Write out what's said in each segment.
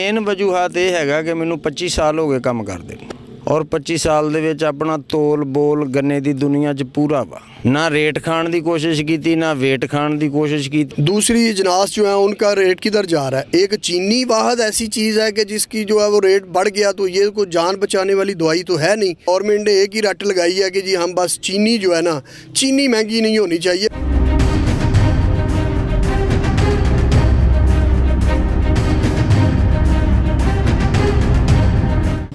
Main वजूहात ये हैगा कि मैनू 25 साल हो गए काम करदे और 25 साल दे विच अपना तोल बोल गन्ने की दुनिया च पूरा वा ना रेट खाण की कोशिश की ना वेट खाण की कोशिश की। दूसरी इजनास जो है उनका रेट किधर जा रहा है। एक चीनी वाहद ऐसी चीज़ है कि जिसकी जो है वो रेट बढ़ गया तो ये कोई जान बचाने वाली दवाई तो है नहीं। गवर्नमेंट ने एक ही रट लगाई है कि जी हम बस चीनी जो है ना, चीनी महंगी नहीं होनी चाहिए।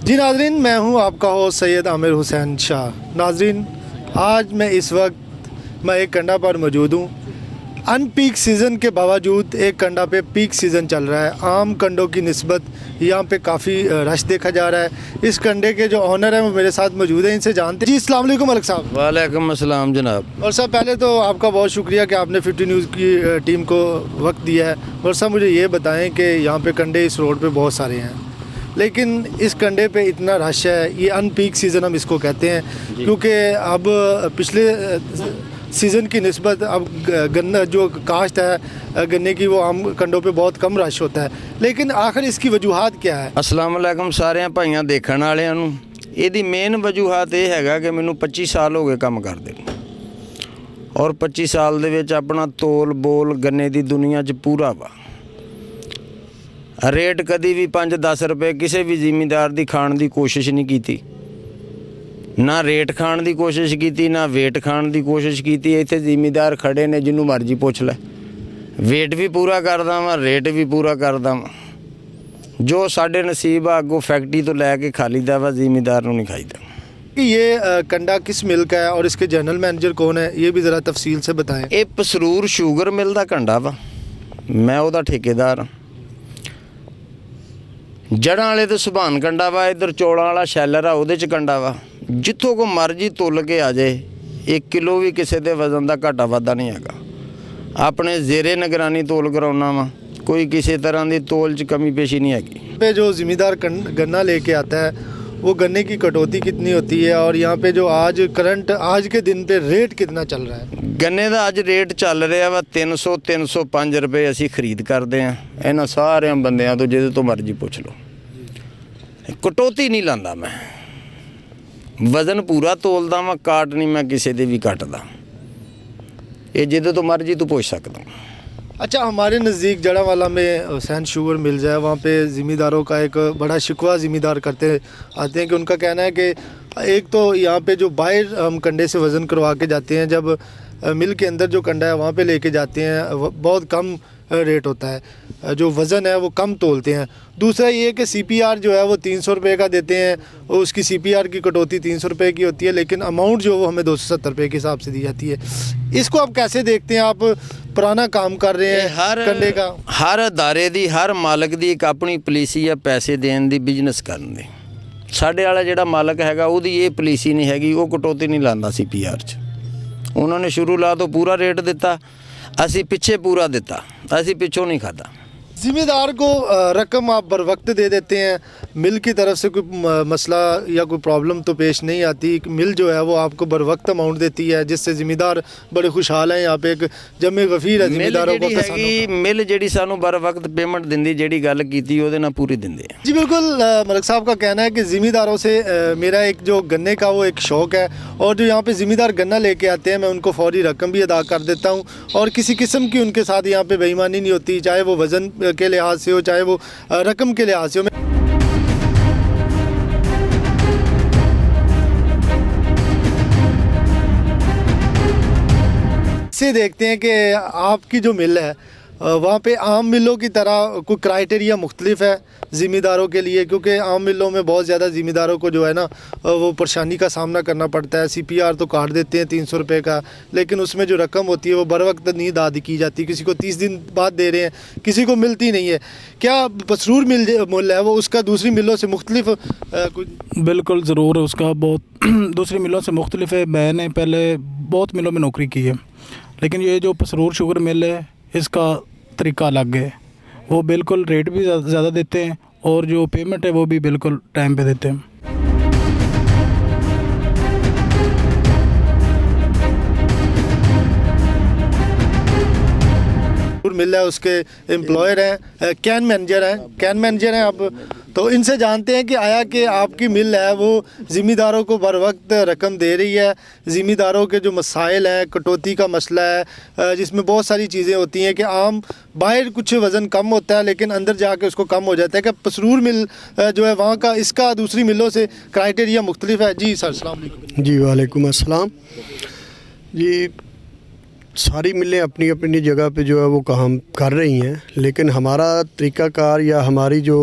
जी नाजरीन, मैं हूं आपका होस्ट सैयद आमिर हुसैन शाह। नाजरीन, आज मैं इस वक्त एक कंडा पर मौजूद हूं। अनपीक सीज़न के बावजूद एक कंडा पे पीक सीज़न चल रहा है। आम कंडों की निस्बत यहाँ पे काफ़ी रश देखा जा रहा है। इस कंडे के जो ऑनर हैं वो मेरे साथ मौजूद हैं, इनसे जानते हैं। जी अस्सलाम वालेकुम मलिक साहब। वालेकुम अस्सलाम जनाब। और साहब, पहले तो आपका बहुत शुक्रिया कि आपने 50 न्यूज़ की टीम को वक्त दिया है। और साहब, मुझे ये बताएँ कि यहाँ पर कंडे इस रोड पर बहुत सारे हैं, लेकिन इस कंडे पे इतना रश है। ये अनपीक सीज़न हम इसको कहते हैं, क्योंकि अब पिछले सीज़न की निस्बत अब गन्ना जो काश्त है गन्ने की वो आम कंडों पे बहुत कम रश होता है। लेकिन आखिर इसकी वजूहात क्या है? अस्सलाम वालेकुम सारे भाइयों देखने वालिਆਂ ਨੂੰ। ਇਹਦੀ मेन वजूहात ਇਹ हैगा कि मैनू 25 साल हो गए काम करदे और 25 साल ਦੇ ਵਿੱਚ अपना तोल बोल गन्ने की दुनिया च पूरा वा। रेट कभी भी 5-10 रुपए किसी भी जिमीदार की खाण की कोशिश नहीं की, ना रेट खाण की कोशिश की ना वेट खाण की कोशिश की। इत्थे जिमीदार खड़े ने, जिन्हों मर्जी पुछ लै, वेट भी पूरा करदा वा, रेट भी पूरा करदा वा। जो साडे नसीब आ अगों फैक्ट्री तो लैके खालीदा वा, जिमीदार नूं नहीं खाईदा। कि ये कंडा किस मिल का है और इसके जनरल मैनेजर कौन है, ये भी ज़रा तफसील से बताएं। ये पसरूर शुगर मिल का कंडा वा, मैं उहदा ठेकेदार हाँ। जड़ां वाले तो सुभान कंडा वा, इधर चौड़ां वाला शैलर आ उहदे च कंडा वा। जिथों को मर्जी तुल के आ जाए, 1 किलो भी किसी के वजन का घाटा वाधा नहीं हैगा। अपने जेरे निगरानी तोल कराउना वा, कोई किसी तरह की तोल च कमी पेशी नहीं हैगी। पे जो ज़िमीदार गन्ना लेके आता है वो गन्ने की कटौती कितनी होती है, और यहाँ पे जो आज के दिन पे रेट कितना चल रहा है? गन्ने का अज रेट चल रहा वा 300-305 रुपए असी खरीद करते हैं इन्हों सारे बंदियां तो, जिहदे तो मर्जी पुछ लो। कटौती नहीं लांदा मैं, वजन पूरा तोलदा वा, काट नहीं मैं किसी दे भी कटदा। ये जिहदे तो मर्जी तू पुछ सकदा। अच्छा, हमारे नज़दीक जड़ावाला में हुसैन शुगर मिल जाए, वहाँ पे ज़िमीदारों का एक बड़ा शिकवा ज़िमीदार करते आते हैं कि उनका कहना है कि एक तो यहाँ पे जो बाहर हम कंडे से वज़न करवा के जाते हैं, जब मिल के अंदर जो कंडा है वहाँ पे लेके जाते हैं बहुत कम रेट होता है, जो वज़न है वो कम तोलते हैं। दूसरा ये कि CPR जो है वो 300 रुपये का देते हैं, और उसकी CPR की कटौती 300 रुपये की होती है, लेकिन अमाउंट जो वो हमें 270 रुपये के हिसाब से दी जाती है। इसको आप कैसे देखते हैं? आप पुराना काम कर रहे हैं हर कंडे का। हर अदारे दी, हर मालक दी एक अपनी पॉलिसी है पैसे देने दी, बिजनेस करने दी। साडे वाला जिहड़ा मालक हैगा उहदी ये पॉलिसी नहीं हैगी, वो कटौती नहीं लांदा CPR च। उन्होंने शुरू ला तो पूरा रेट दिता, असी पिछे पूरा दिता, असी पिछों नहीं खाता। ज़िम्मेदार को रकम आप बर वक्त दे देते हैं, मिल की तरफ से कोई मसला या कोई प्रॉब्लम तो पेश नहीं आती। मिल जो है वो आपको बर वक्त अमाउंट देती है, जिससे ज़िम्मेदार बड़े खुशहाल हैं। यहाँ पे एक जमे गफीर है ज़िम्मेदारों को। मिल जिहड़ी सानू बर वक्त पेमेंट दिंदी, जिहड़ी गल कीती ओहदे नाल पूरी दिंदे हैं। जी बिल्कुल, मलिक साहब का कहना है कि ज़िम्मेदारों से मेरा एक जो गन्ने का वो एक शौक़ है, और जो यहाँ पे ज़िम्मेदार गन्ना लेके आते हैं मैं उनको फ़ौरी रकम भी अदा कर देता हूँ, और किसी किस्म की उनके साथ यहाँ पे बेईमानी नहीं होती, चाहे वो वज़न के लिहाज से हो चाहे वो रकम के लिहाज से हो। से देखते हैं कि आपकी जो मिल है वहाँ पे आम मिलों की तरह कोई क्राइटेरिया मुख्तलिफ है ज़िम्मेदारों के लिए, क्योंकि आम मिलों में बहुत ज़्यादा ज़िम्मेदारों को जो है ना वो परेशानी का सामना करना पड़ता है। CPR तो काट देते हैं 300 रुपये का, लेकिन उसमें जो रकम होती है वो बर वक्त नहीं अदा की जाती। किसी को 30 दिन बाद दे रहे हैं, किसी को मिलती नहीं है। क्या पसरूर मिल है वो उसका दूसरी मिलों से मुख्तलिफ कुछ? बिल्कुल ज़रूर, उसका बहुत दूसरी मिलों से मुख्तलिफ है। मैंने पहले बहुत मिलों में नौकरी की है, लेकिन ये जो पसरूर शुगर मिल है इसका तरीका अलग है। वो बिल्कुल रेट भी ज़्यादा देते हैं, और जो पेमेंट है वो भी बिल्कुल टाइम पे देते हैं। मिल है उसके एम्प्लॉयर हैं, कैन मैनेजर हैं आप, तो इनसे जानते हैं कि आया कि आपकी मिल है वो ज़िम्मेदारों को बर वक्त रकम दे रही है, ज़िम्मेदारों के जो मसाइल हैं, कटौती का मसला है जिसमें बहुत सारी चीज़ें होती हैं कि आम बाहर कुछ वज़न कम होता है लेकिन अंदर जाके उसको कम हो जाता है, कि पसरूर मिल जो है वहाँ का इसका दूसरी मिलों से क्राइटेरिया मुख्तलिफ है। जी सर, अस्सलाम वालेकुम। जी वालेकुम अस्सलाम। जी सारी मिलें अपनी अपनी जगह पे जो है वो काम कर रही हैं, लेकिन हमारा तरीक़ाकार या हमारी जो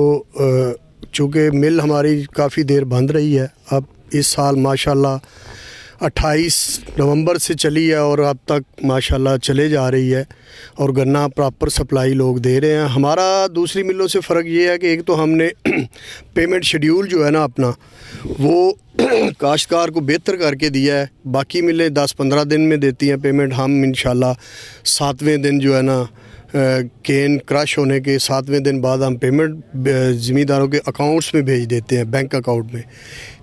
चूँकि मिल हमारी काफ़ी देर बंद रही है, अब इस साल माशाल्लाह 28 नवंबर से चली है और अब तक माशाल्लाह चले जा रही है और गन्ना प्रॉपर सप्लाई लोग दे रहे हैं। हमारा दूसरी मिलों से फ़र्क ये है कि एक तो हमने पेमेंट शेड्यूल जो है ना अपना वो काश्तकार को बेहतर करके दिया है। बाकी मिलें 10-15 दिन में देती हैं पेमेंट, हम इंशाल्लाह 7वें दिन जो है ना केन क्रश होने के 7वें दिन बाद हम पेमेंट ज़िम्मेदारों के अकाउंट्स में भेज देते हैं, बैंक अकाउंट में।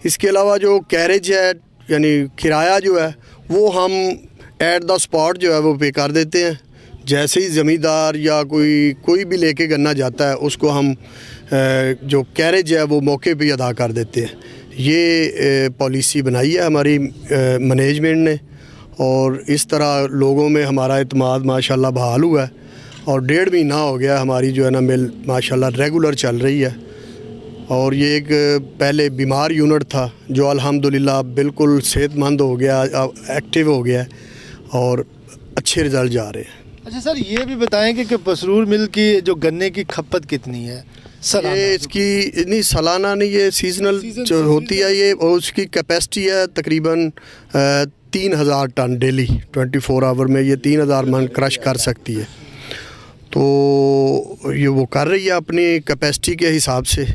इसके अलावा जो कैरेज है यानी किराया जो है वो हम एट द स्पॉट जो है वो पे कर देते हैं। जैसे ही ज़मींदार या कोई भी लेके गन्ना जाता है उसको हम जो कैरेज है वो मौके पे अदा कर देते हैं। ये पॉलिसी बनाई है हमारी मैनेजमेंट ने और इस तरह लोगों में हमारा इत्मीनान माशाल्लाह बहाल हुआ है और 1.5 महीना हो गया हमारी जो है ना मिल माशाल्लाह रेगुलर चल रही है। और ये एक पहले बीमार यूनिट था जो अल्हम्दुलिल्लाह बिल्कुल सेहतमंद हो गया, एक्टिव हो गया और अच्छे रिज़ल्ट जा रहे हैं। अच्छा सर, ये भी बताएं कि पसरूर मिल की जो गन्ने की खपत कितनी है सालाना? ये इसकी नहीं सालाना नहीं, ये सीजनल जो होती है ये, और उसकी कैपेसिटी है तकरीबन 3000 टन डेली 24 आवर में ये 3000 मन क्रश कर सकती है। तो ये वो कर रही है अपनी कैपेसिटी के हिसाब से,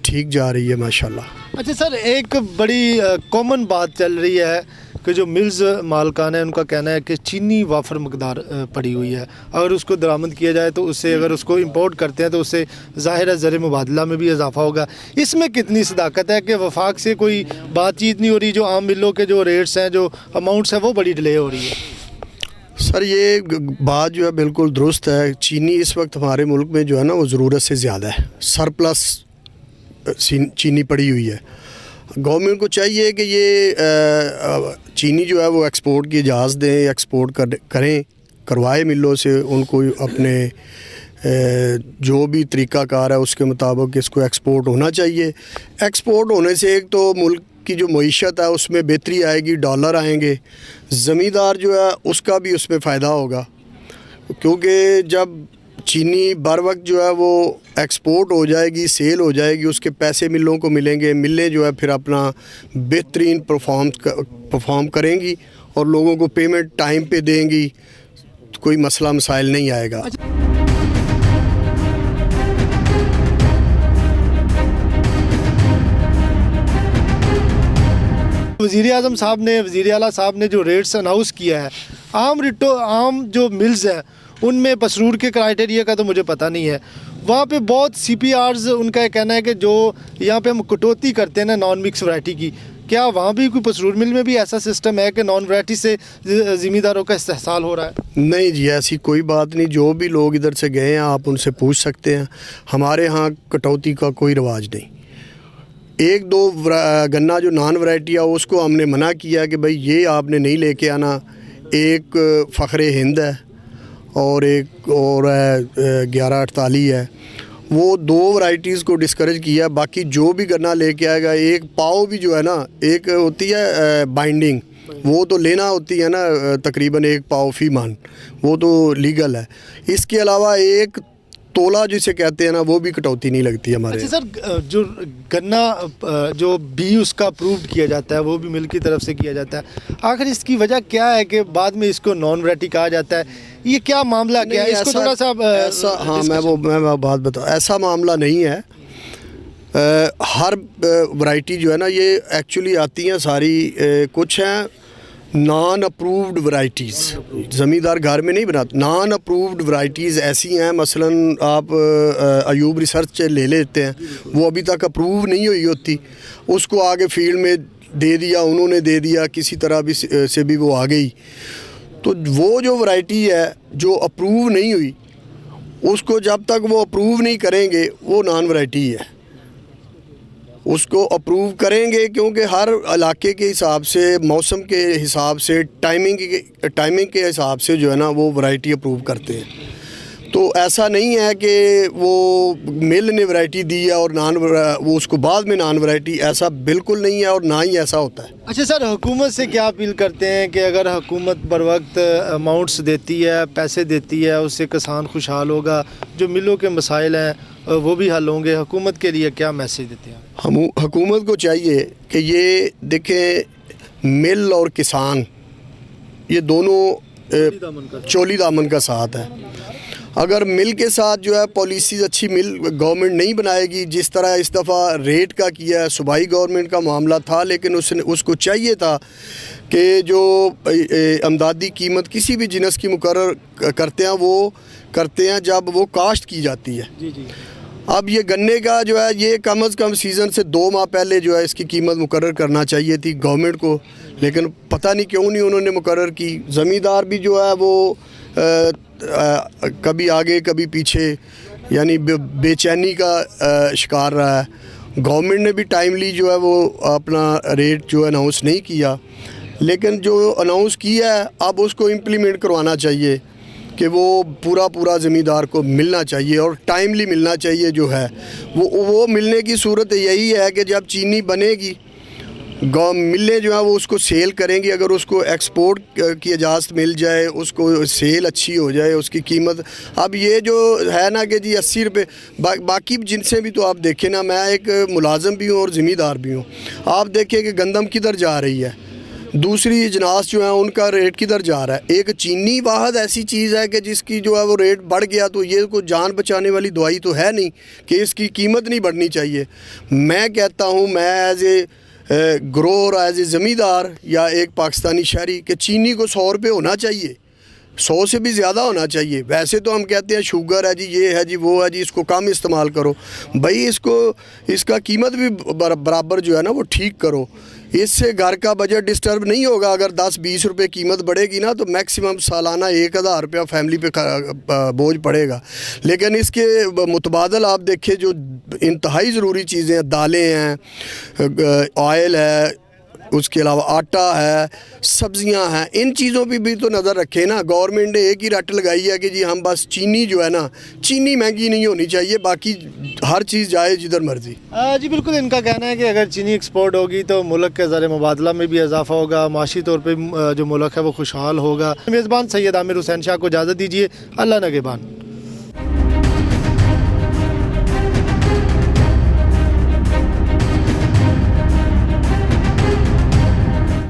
ठीक जा रही है माशाल्लाह। अच्छा सर, एक बड़ी कॉमन बात चल रही है कि जो मिल्स मालकान है उनका कहना है कि चीनी वाफर मकदार पड़ी हुई है, अगर उसको दरामद किया जाए तो उससे, अगर उसको इंपोर्ट करते हैं तो उससे ज़ाहिर है ज़र मुबादला में भी इजाफा होगा। इसमें कितनी सदाकत है कि वफाक से कोई बातचीत नहीं हो रही, जो आम मिलों के जो रेट्स हैं, जो अमाउंट्स हैं वो बड़ी डिले हो रही है? सर ये बात जो है बिल्कुल दुरुस्त है। चीनी इस वक्त हमारे मुल्क में जो है ना वो ज़रूरत से ज़्यादा है, सरप्लस चीनी पड़ी हुई है। गवर्नमेंट को चाहिए कि ये चीनी जो है वो एक्सपोर्ट की इजाज़त दें, एक्सपोर्ट करवाए मिलों से, उनको अपने जो भी तरीक़ाकार है उसके मुताबिक इसको एक्सपोर्ट होना चाहिए। एक्सपोर्ट होने से एक तो मुल्क की जो मईशत है उसमें बेहतरी आएगी, डॉलर आएंगे, ज़मींदार जो है उसका भी उसमें फ़ायदा होगा, क्योंकि जब चीनी बर वक्त जो है वो एक्सपोर्ट हो जाएगी, सेल हो जाएगी, उसके पैसे मिलों को मिलेंगे, मिलें जो है फिर अपना बेहतरीन परफॉर्म करेंगी और लोगों को पेमेंट टाइम पे देंगी, तो कोई मसला मसाइल नहीं आएगा। वज़ीर आज़म साहब ने, वज़ीर आला साहब ने जो रेट्स अनाउंस किया है, आम जो मिल्स हैं उनमें पसरूर के क्राइटेरिया का तो मुझे पता नहीं है। वहाँ पे बहुत CPRs, उनका कहना है कि जो यहाँ पे हम कटौती करते हैं ना नॉन मिक्स वैरायटी की, क्या वहाँ भी कोई पसरूर मिल में भी ऐसा सिस्टम है कि नॉन वैरायटी से ज़िम्मेदारों का इस्तेहसाल हो रहा है? नहीं जी, ऐसी कोई बात नहीं। जो भी लोग इधर से गए हैं आप उनसे पूछ सकते हैं, हमारे यहाँ कटौती का कोई रिवाज नहीं। 1-2 गन्ना जो नॉन वैरायटी है उसको हमने मना किया कि भाई ये आपने नहीं लेके आना। एक फ़ख्रे हिंद है और एक और 1148 है, वो 2 वैरायटीज़ को डिस्करेज किया। बाकी जो भी गन्ना लेके आएगा, एक पाव भी जो है ना, एक होती है बाइंडिंग, वो तो लेना होती है ना तकरीबन 1 पाव फी मन, वो तो लीगल है। इसके अलावा एक तोला जिसे कहते हैं ना, वो भी कटौती नहीं लगती हमारे। अच्छा सर, जो गन्ना जो बी उसका अप्रूव्ड किया जाता है वो भी मिल की तरफ से किया जाता है, आखिर इसकी वजह क्या है कि बाद में इसको नॉन वैरायटी कहा जाता है? ये क्या मामला क्या है? इसको थोड़ा सा ऐसा, हाँ मैं बात बताऊँ, ऐसा मामला नहीं है। हर वैरायटी जो है ना ये एक्चुअली आती हैं सारी, कुछ हैं नॉन अप्रूव्ड वैरायटीज़, ज़मींदार घर में नहीं बनाते। नॉन अप्रूव्ड वैरायटीज़ ऐसी हैं, मसलन आप अयूब रिसर्च ले लेते हैं, वो अभी तक अप्रूव नहीं हुई होती, उसको आगे फील्ड में दे दिया, उन्होंने दे दिया, किसी तरह भी से भी वो आ गई। तो वो जो वैरायटी है जो अप्रूव नहीं हुई, उसको जब तक वो अप्रूव नहीं करेंगे वो नॉन वैरायटी है। उसको अप्रूव करेंगे क्योंकि हर इलाके के हिसाब से, मौसम के हिसाब से, टाइमिंग के हिसाब से जो है ना वो वैरायटी अप्रूव करते हैं। तो ऐसा नहीं है कि वो मिल ने वैरायटी दी है और वो उसको बाद में नॉन वैरायटी, ऐसा बिल्कुल नहीं है और ना ही ऐसा होता है। अच्छा सर, हुकूमत से क्या अपील करते हैं कि अगर हुकूमत बर वक्त अमाउंट्स देती है, पैसे देती है, उससे किसान खुशहाल होगा, जो मिलों के मसाइल हैं वो भी हल होंगे। हुकूमत के लिए क्या मैसेज देते हैं? हम हुकूमत को चाहिए कि ये देखें, मिल और किसान ये दोनों चोली दामन का साथ है। अगर मिल के साथ जो है पॉलिसीज़ अच्छी मिल गवर्नमेंट नहीं बनाएगी, जिस तरह इस दफ़ा रेट का किया है, सूबाई गवर्नमेंट का मामला था, लेकिन उसको चाहिए था कि जो अमदादी कीमत किसी भी जिनस की मुकर्रर करते हैं वो करते हैं जब वो काश्त की जाती है। जी जी। अब ये गन्ने का जो है ये कम से कम सीज़न से 2 माह पहले जो है इसकी कीमत मुकर्रर करना चाहिए थी गवर्नमेंट को, लेकिन पता नहीं क्यों नहीं उन्होंने मुकर्रर की। ज़मींदार भी जो है वो कभी आगे कभी पीछे, यानी बेचैनी का शिकार रहा है। गवर्नमेंट ने भी टाइमली जो है वो अपना रेट जो अनाउंस नहीं किया, लेकिन जो अनाउंस किया है अब उसको इम्प्लीमेंट करवाना चाहिए कि वो पूरा ज़मींदार को मिलना चाहिए और टाइमली मिलना चाहिए। जो है वो मिलने की सूरत यही है कि जब चीनी बनेगी मिलें जो है वो उसको सेल करेंगी। अगर उसको एक्सपोर्ट की इजाज़त मिल जाए, उसको सेल अच्छी हो जाए, उसकी कीमत, अब ये जो है ना कि जी 80 रुपये, बाकी जिनसे भी तो आप देखें ना, मैं एक मुलाजम भी हूँ और ज़मींदार भी हूँ, आप देखें कि गंदम किधर जा रही है, दूसरी अजनास जो है उनका रेट किधर जा रहा है। एक चीनी वाहद ऐसी चीज़ है कि जिसकी जो है वो रेट बढ़ गया तो ये कोई जान बचाने वाली दवाई तो है नहीं कि इसकी कीमत नहीं बढ़नी चाहिए। मैं कहता हूँ, मैं as a grower, as a zamindar या एक पाकिस्तानी शहरी, कि चीनी को 100 रुपये होना चाहिए, 100 से भी ज़्यादा होना चाहिए। वैसे तो हम कहते हैं शुगर है जी, ये है जी, वो है जी, इसको कम इस्तेमाल करो। भाई इसका कीमत भी बराबर जो है ना वो ठीक करो। इससे घर का बजट डिस्टर्ब नहीं होगा। अगर 10-20 रुपये कीमत बढ़ेगी ना तो मैक्सिमम सालाना 1000 रुपया फैमिली पे बोझ पड़ेगा। लेकिन इसके मुतबादल आप देखें जो इंतहाई ज़रूरी चीज़ें हैं, दालें हैं, ऑयल है, उसके अलावा आटा है, सब्जियां हैं, इन चीज़ों पे भी तो नज़र रखें ना। गवर्नमेंट ने एक ही रट लगाई है कि जी हम बस चीनी जो है ना, चीनी महंगी नहीं होनी चाहिए, बाकी हर चीज़ जाए जिधर मर्जी। जी बिल्कुल, इनका कहना है कि अगर चीनी एक्सपोर्ट होगी तो मुल्क के ज़र मुबादला में भी इजाफा होगा, माशी तौर पर जो मुल्क है वो खुशहाल होगा। मेज़बान सैयद आमिर हुसैन शाह को इजाज़त दीजिए। अल्लाह नगहबान।